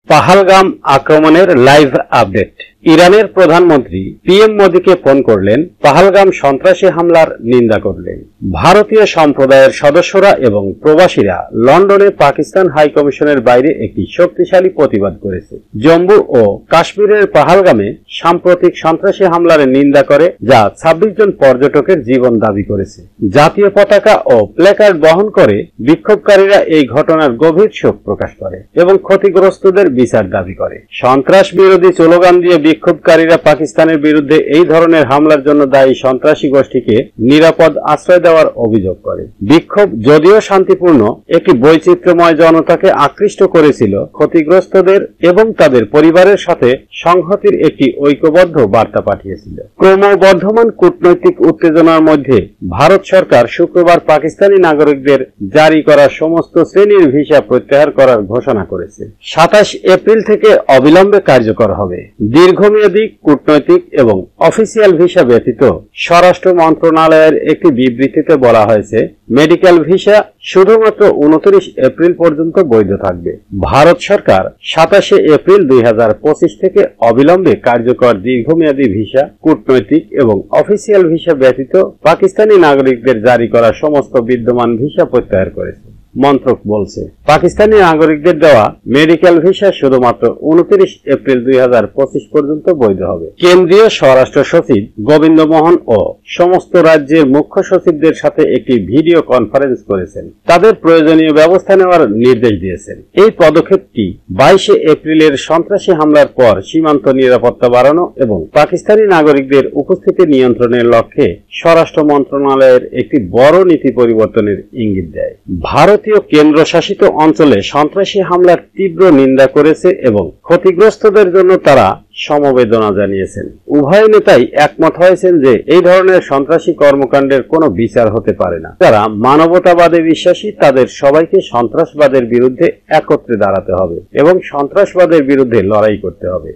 পাহালগাম আক্রমণের live update. ইরানের প্রধানমন্ত্রী পিএম মোদীকে ফোন করলেন, পাহালগাম সন্ত্রাসী হামলার নিন্দা করলেন। ভারতীয় সম্প্রদায়ের সদস্যরা এবং প্রবাসীরা লন্ডনে পাকিস্তান হাই কমিশনের বাইরে একটি শক্তিশালী প্রতিবাদ করেছে। জম্মু ও কাশ্মীরের পাহালগামে সাম্প্রতিক সন্ত্রাসী হামলার নিন্দা করে, যা ২৬ জন পর্যটকের জীবন দাবি করেছে। জাতীয় পতাকা ও প্ল্যাকার্ড বহন করে বিক্ষোভকারীরা এই ঘটনার গভীর শোক প্রকাশ করে এবং ক্ষতিগ্রস্তদের বিচার দাবি করে। সন্ত্রাস বিরোধী স্লোগান দিয়ে বিক্ষোভকারীরা পাকিস্তানের বিরুদ্ধে এই ধরনের হামলার জন্য দায়ী সন্ত্রাসী গোষ্ঠীকে নিরাপদ আশ্রয় দেওয়ার অভিযোগ করে। বিক্ষোভ যদিও শান্তিপূর্ণ, একটি বৈচিত্র্যময় জনতাকে আকৃষ্ট করেছিল, ক্ষতিগ্রস্তদের এবং তাদের পরিবারের সাথে সংহতির একটি ঐক্যবদ্ধ বার্তা পাঠিয়েছিল। ক্রমবর্ধমান কূটনৈতিক উত্তেজনার মধ্যে ভারত সরকার শুক্রবার পাকিস্তানি নাগরিকদের জারি করা সমস্ত শ্রেণীর ভিসা প্রত্যাহার করার ঘোষণা করেছে। ২৭ এপ্রিল থেকে অবিলম্বে কার্যকর হবে। দীর্ঘমেয়াদী কূটনৈতিক এবং অফিসিয়াল ভিসা ব্যতীত স্বরাষ্ট্র মন্ত্রণালয়ের একটি বিবৃতিতে বলা হয়েছে, মেডিকেল ভিসা শুধুমাত্র ২৯ এপ্রিল পর্যন্ত বৈধ থাকবে। ভারত সরকার ২৭ এপ্রিল ২০২৫ থেকে অবিলম্বে কার্যকর দীর্ঘমেয়াদী ভিসা, কূটনৈতিক এবং অফিসিয়াল ভিসা ব্যতীত পাকিস্তানি নাগরিকদের জারি করা সমস্ত বিদ্যমান ভিসা প্রত্যাহার করেছে। মন্ত্রক বলছে, পাকিস্তানি নাগরিকদের দেওয়া মেডিকেল ভিসা শুধুমাত্র ২৯ এপ্রিল ২০২৫ পর্যন্ত বৈধ হবে। কেন্দ্রীয় স্বরাষ্ট্র সচিব গোবিন্দ মোহন ও সমস্ত রাজ্যের মুখ্য সচিবদের সাথে একটি ভিডিও কনফারেন্স করেছেন, তাদের প্রয়োজনীয় ব্যবস্থা নেওয়ার নির্দেশ দিয়েছেন। এই পদক্ষেপটি ২২ এপ্রিলের সন্ত্রাসী হামলার পর সীমান্ত নিরাপত্তা বাড়ানো এবং পাকিস্তানি নাগরিকদের উপস্থিতি নিয়ন্ত্রণের লক্ষ্যে স্বরাষ্ট্র মন্ত্রণালয়ের একটি বড় নীতি পরিবর্তনের ইঙ্গিত দেয়। ভারতীয় কেন্দ্রশাসিত অঞ্চলে সন্ত্রাসী হামলার তীব্র নিন্দা করেছে এবং ক্ষতিগ্রস্তদের জন্য তারা সমবেদনা জানিয়েছেন। উভয় নেতাই একমত হয়েছেন যে এই ধরনের সন্ত্রাসী কর্মকাণ্ডের কোনো বিচার হতে পারে না। যারা মানবতাবাদে বিশ্বাসী তাদের সবাইকে সন্ত্রাসবাদের বিরুদ্ধে একত্রে দাঁড়াতে হবে এবং সন্ত্রাসবাদের বিরুদ্ধে লড়াই করতে হবে।